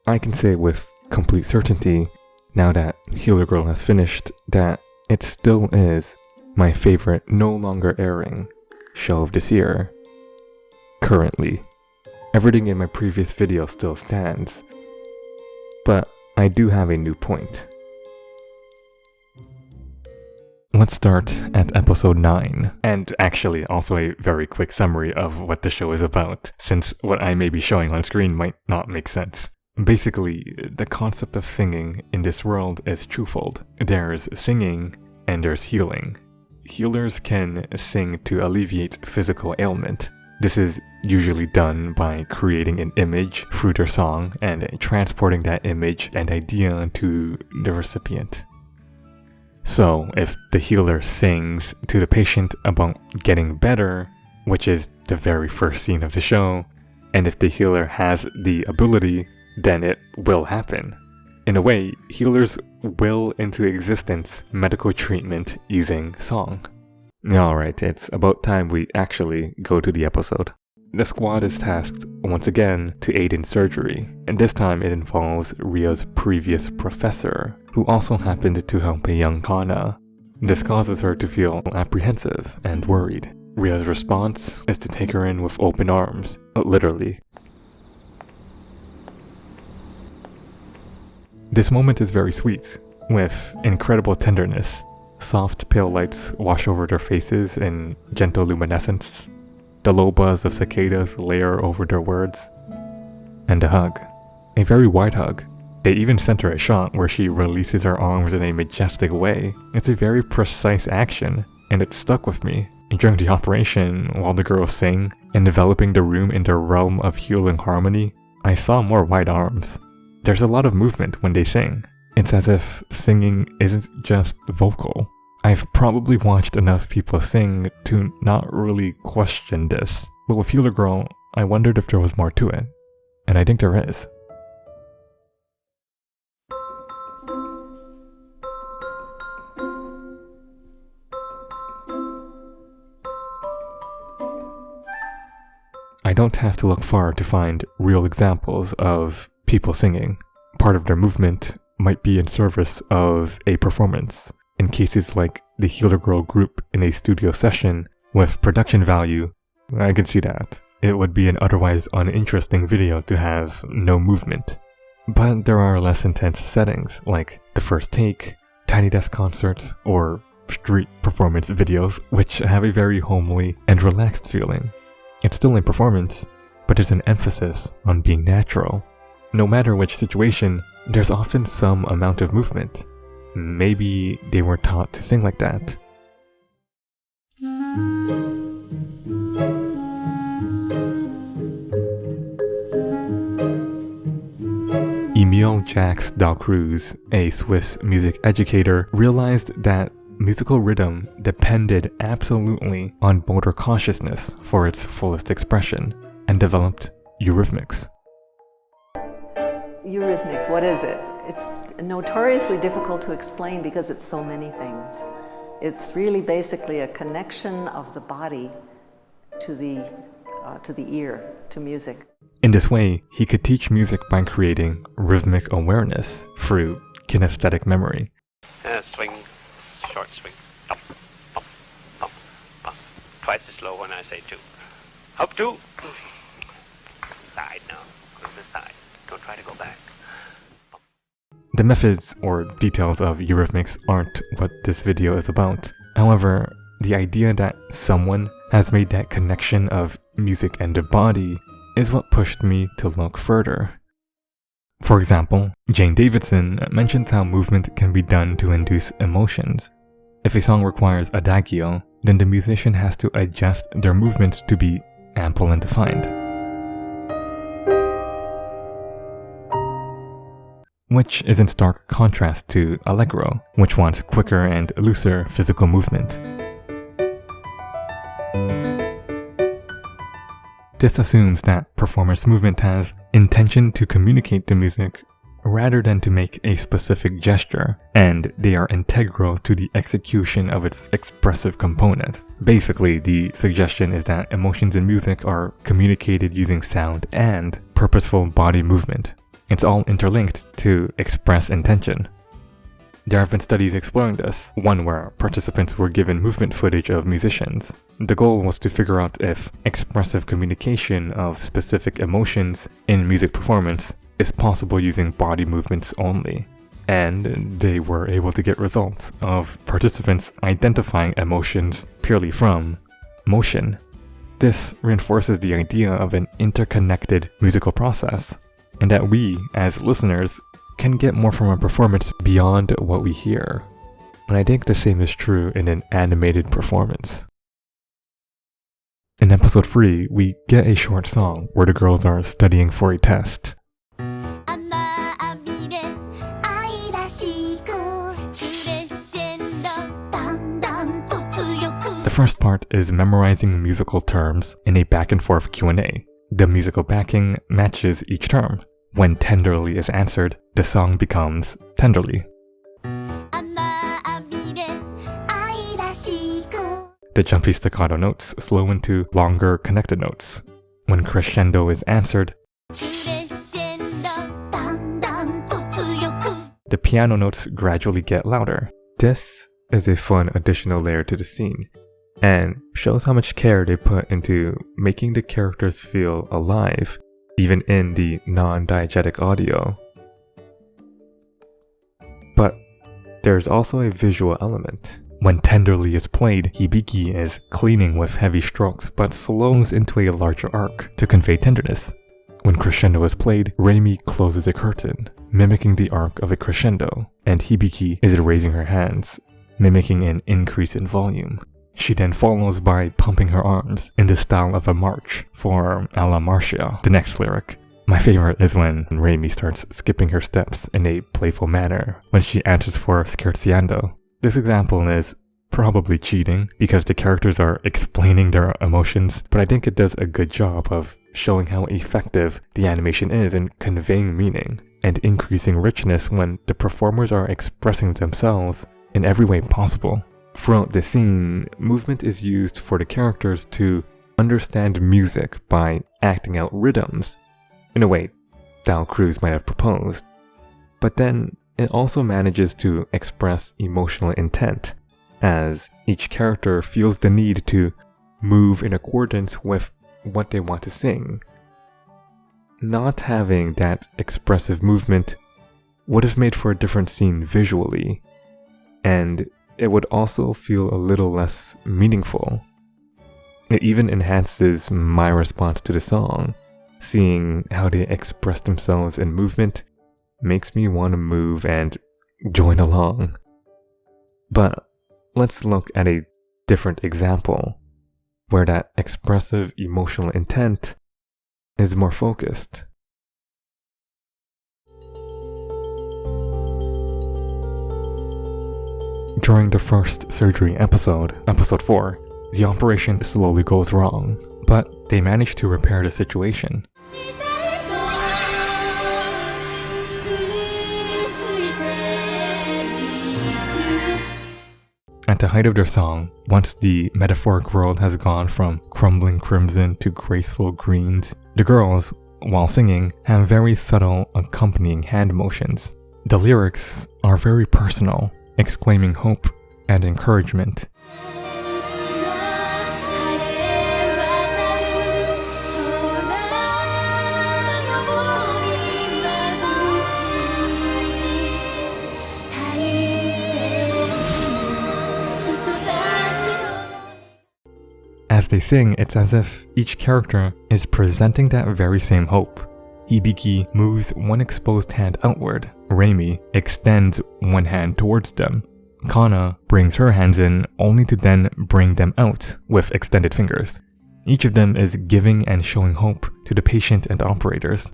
I can say with complete certainty, now that HealerGirl has finished, that it still is my favorite no longer airing show of this year. Currently. Everything in my previous video still stands, but I do have a new point. Let's start at episode 9, and actually also a very quick summary of what the show is about, since what I may be showing on screen might not make sense. Basically, the concept of singing in this world is twofold. There's singing, and there's healing. Healers can sing to alleviate physical ailment. This is usually done by creating an image through their song and transporting that image and idea to the recipient. So, if the healer sings to the patient about getting better, which is the very first scene of the show, and if the healer has the ability, then it will happen. In a way, healers will into existence medical treatment using song. Alright, it's about time we actually go to the episode. The squad is tasked once again to aid in surgery, and this time it involves Ria's previous professor, who also happened to help a young Kana. This causes her to feel apprehensive and worried. Ria's response is to take her in with open arms, literally. This moment is very sweet, with incredible tenderness. Soft pale lights wash over their faces in gentle luminescence. The low buzz of cicadas layer over their words. And a hug. A very wide hug. They even center a shot where she releases her arms in a majestic way. It's a very precise action, and it stuck with me. And during the operation, while the girls sing, and developing the room in their realm of healing harmony, I saw more wide arms. There's a lot of movement when they sing. It's as if singing isn't just vocal. I've probably watched enough people sing to not really question this, but with HealerGirl, I wondered if there was more to it, and I think there is. I don't have to look far to find real examples of people singing. Part of their movement might be in service of a performance. In cases like the HealerGirl group in a studio session with production value, I can see that. It would be an otherwise uninteresting video to have no movement. But there are less intense settings like the first take, Tiny Desk concerts, or street performance videos, which have a very homely and relaxed feeling. It's still a performance, but there's an emphasis on being natural. No matter which situation, there's often some amount of movement. Maybe they were taught to sing like that. Emile Jacques Dalcroze, a Swiss music educator, realized that musical rhythm depended absolutely on motor consciousness for its fullest expression, and developed eurythmics. Eurythmics, what is it? It's notoriously difficult to explain because it's so many things. It's really basically a connection of the body to the ear, to music. In this way, he could teach music by creating rhythmic awareness through kinesthetic memory. Swing, short swing, up, up, up, up. Twice as slow when I say two. Up two. Side now, go to the side. Don't try to go back. The methods or details of eurythmics aren't what this video is about. However, the idea that someone has made that connection of music and the body is what pushed me to look further. For example, Jane Davidson mentions how movement can be done to induce emotions. If a song requires adagio, then the musician has to adjust their movements to be ample and defined. Which is in stark contrast to allegro, which wants quicker and looser physical movement. This assumes that performance movement has intention to communicate the music rather than to make a specific gesture, and they are integral to the execution of its expressive component. Basically, the suggestion is that emotions in music are communicated using sound and purposeful body movement. It's all interlinked to express intention. There have been studies exploring this, one where participants were given movement footage of musicians. The goal was to figure out if expressive communication of specific emotions in music performance is possible using body movements only. And they were able to get results of participants identifying emotions purely from motion. This reinforces the idea of an interconnected musical process, and that we, as listeners, can get more from a performance beyond what we hear. And I think the same is true in an animated performance. In episode 3, we get a short song where the girls are studying for a test. The first part is memorizing musical terms in a back and forth Q&A. The musical backing matches each term. When tenderly is answered, the song becomes tenderly. The jumpy staccato notes slow into longer connected notes. When crescendo is answered, the piano notes gradually get louder. This is a fun additional layer to the scene, and shows how much care they put into making the characters feel alive, even in the non-diegetic audio. But there's also a visual element. When tenderly is played, Hibiki is cleaning with heavy strokes but slows into a larger arc to convey tenderness. When crescendo is played, Reimi closes a curtain, mimicking the arc of a crescendo, and Hibiki is raising her hands, mimicking an increase in volume. She then follows by pumping her arms in the style of a march for Alla Marcia, the next lyric. My favorite is when Reimi starts skipping her steps in a playful manner when she answers for scherziando. This example is probably cheating because the characters are explaining their emotions, but I think it does a good job of showing how effective the animation is in conveying meaning and increasing richness when the performers are expressing themselves in every way possible. Throughout the scene, movement is used for the characters to understand music by acting out rhythms, in a way Dalcroze might have proposed. But then it also manages to express emotional intent, as each character feels the need to move in accordance with what they want to sing. Not having that expressive movement would have made for a different scene visually, and it would also feel a little less meaningful. It even enhances my response to the song. Seeing how they express themselves in movement makes me want to move and join along. But let's look at a different example, where that expressive emotional intent is more focused. During the first surgery episode 4, the operation slowly goes wrong, but they manage to repair the situation. At the height of their song, once the metaphoric world has gone from crumbling crimson to graceful greens, the girls, while singing, have very subtle accompanying hand motions. The lyrics are very personal, exclaiming hope and encouragement. As they sing, it's as if each character is presenting that very same hope. Hibiki moves one exposed hand outward. Reimi extends one hand towards them. Kana brings her hands in only to then bring them out with extended fingers. Each of them is giving and showing hope to the patient and operators.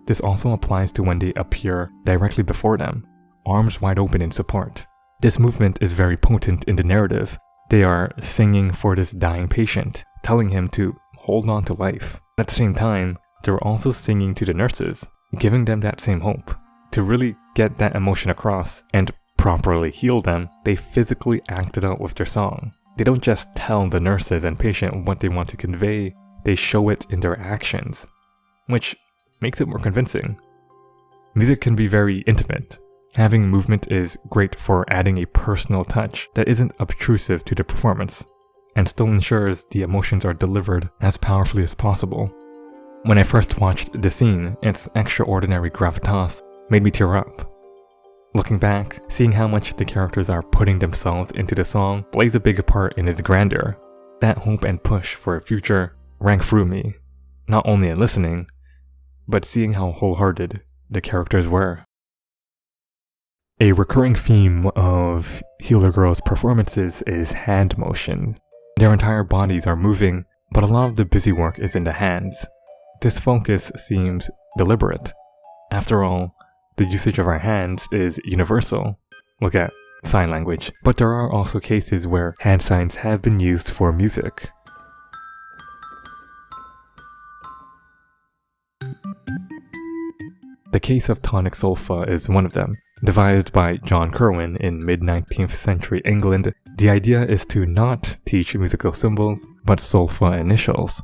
This also applies to when they appear directly before them, arms wide open in support. This movement is very potent in the narrative. They are singing for this dying patient, telling him to hold on to life. At the same time, they're also singing to the nurses, giving them that same hope. To really get that emotion across and properly heal them, they physically act it out with their song. They don't just tell the nurses and patient what they want to convey, they show it in their actions, which makes it more convincing. Music can be very intimate. Having movement is great for adding a personal touch that isn't obtrusive to the performance, and still ensures the emotions are delivered as powerfully as possible. When I first watched the scene, its extraordinary gravitas made me tear up. Looking back, seeing how much the characters are putting themselves into the song plays a big part in its grandeur. That hope and push for a future rang through me, not only in listening, but seeing how wholehearted the characters were. A recurring theme of HealerGirl's performances is hand motion. Their entire bodies are moving, but a lot of the busy work is in the hands. This focus seems deliberate. After all, the usage of our hands is universal. Look at sign language. But there are also cases where hand signs have been used for music. The case of tonic solfa is one of them. Devised by John Curwen in mid-19th century England, the idea is to not teach musical symbols, but solfa initials.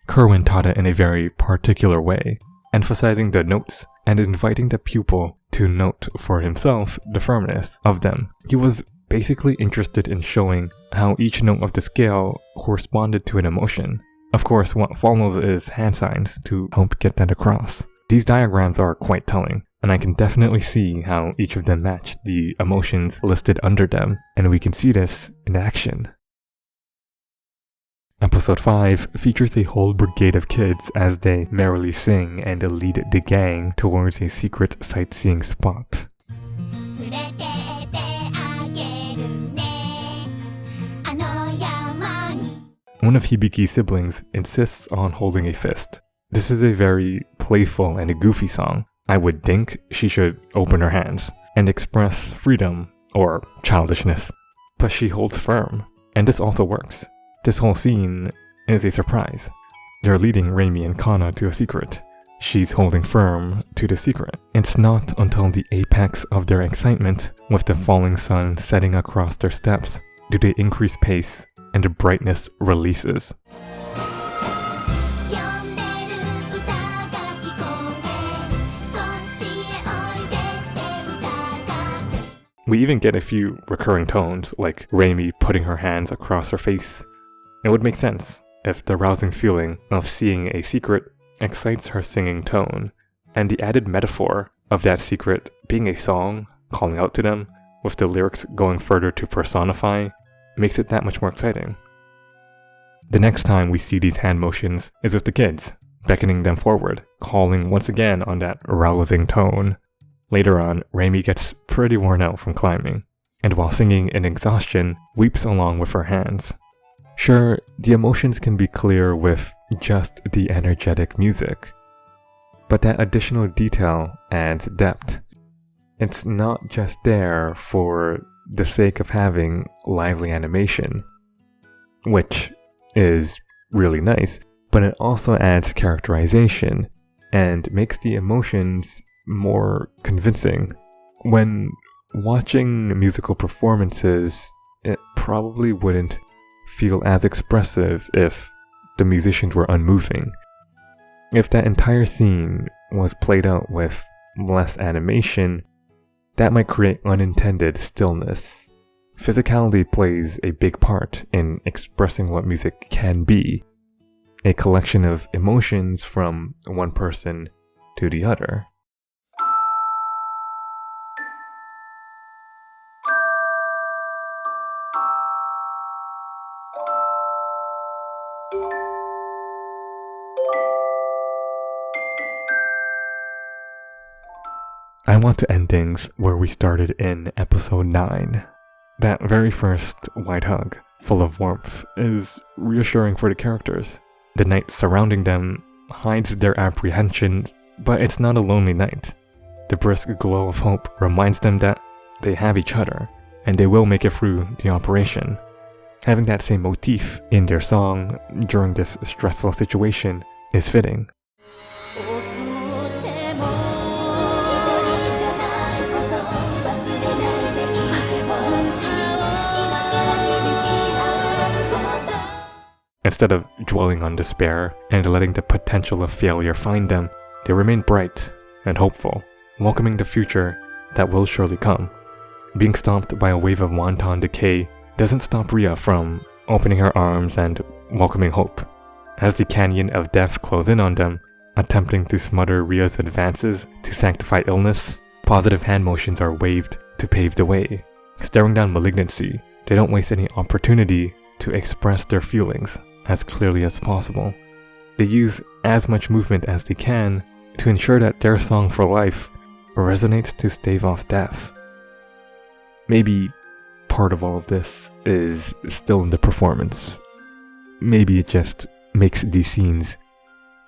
Curwen taught it in a very particular way, emphasizing the notes and inviting the pupil to note for himself the firmness of them. He was basically interested in showing how each note of the scale corresponded to an emotion. Of course, what follows is hand signs to help get that across. These diagrams are quite telling, and I can definitely see how each of them match the emotions listed under them, and we can see this in action. Episode 5 features a whole brigade of kids as they merrily sing and lead the gang towards a secret sightseeing spot. One of Hibiki's siblings insists on holding a fist. This is a very playful and a goofy song. I would think she should open her hands and express freedom or childishness, but she holds firm, and this also works. This whole scene is a surprise. They're leading Reimi and Kana to a secret. She's holding firm to the secret. It's not until the apex of their excitement, with the falling sun setting across their steps, do they increase pace and the brightness releases. We even get a few recurring tones, like Reimi putting her hands across her face. It would make sense if the rousing feeling of seeing a secret excites her singing tone, and the added metaphor of that secret being a song calling out to them, with the lyrics going further to personify, makes it that much more exciting. The next time we see these hand motions is with the kids, beckoning them forward, calling once again on that rousing tone. Later on, Reimi gets pretty worn out from climbing, and while singing in exhaustion, weeps along with her hands. Sure, the emotions can be clear with just the energetic music, but that additional detail adds depth. It's not just there for the sake of having lively animation, which is really nice, but it also adds characterization and makes the emotions more convincing. When watching musical performances, it probably wouldn't feel as expressive if the musicians were unmoving. If that entire scene was played out with less animation, that might create unintended stillness. Physicality plays a big part in expressing what music can be, a collection of emotions from one person to the other. I want to end things where we started in episode 9. That very first white hug, full of warmth, is reassuring for the characters. The night surrounding them hides their apprehension, but it's not a lonely night. The brisk glow of hope reminds them that they have each other, and they will make it through the operation. Having that same motif in their song during this stressful situation is fitting. Instead of dwelling on despair and letting the potential of failure find them, they remain bright and hopeful. welcoming the future that will surely come. Being stomped by a wave of wanton decay doesn't stop Rhea from opening her arms and welcoming hope. As the canyon of death close in on them, attempting to smother Rhea's advances to sanctify illness, positive hand motions are waved to pave the way. Staring down malignancy, they don't waste any opportunity to express their feelings as clearly as possible. They use as much movement as they can to ensure that their song for life resonates to stave off death. Maybe part of all of this is still in the performance. Maybe it just makes these scenes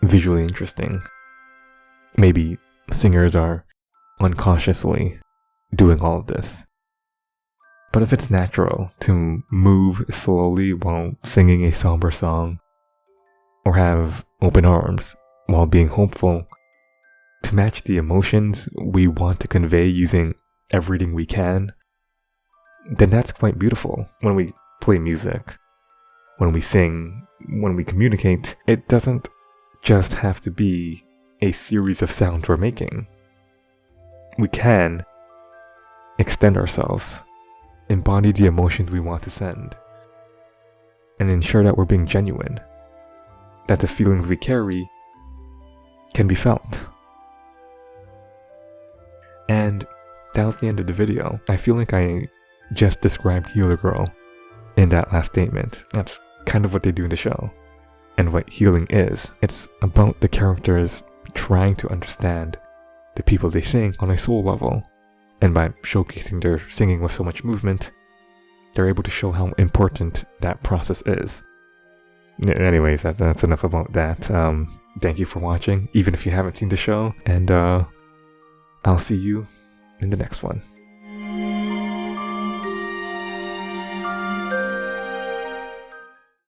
visually interesting. Maybe singers are unconsciously doing all of this. But if it's natural to move slowly while singing a somber song, or have open arms while being hopeful, to match the emotions we want to convey using everything we can, then that's quite beautiful. When we play music, when we sing, when we communicate, it doesn't just have to be a series of sounds we're making. We can extend ourselves, embody the emotions we want to send, and ensure that we're being genuine, that the feelings we carry can be felt. And that was the end of the video. I feel like I just described HealerGirl in that last statement. That's kind of what they do in the show, and what healing is. It's about the characters trying to understand the people they sing on a soul level, and by showcasing their singing with so much movement, they're able to show how important that process is. Anyways, that's enough about that. Thank you for watching, even if you haven't seen the show, and I'll see you in the next one.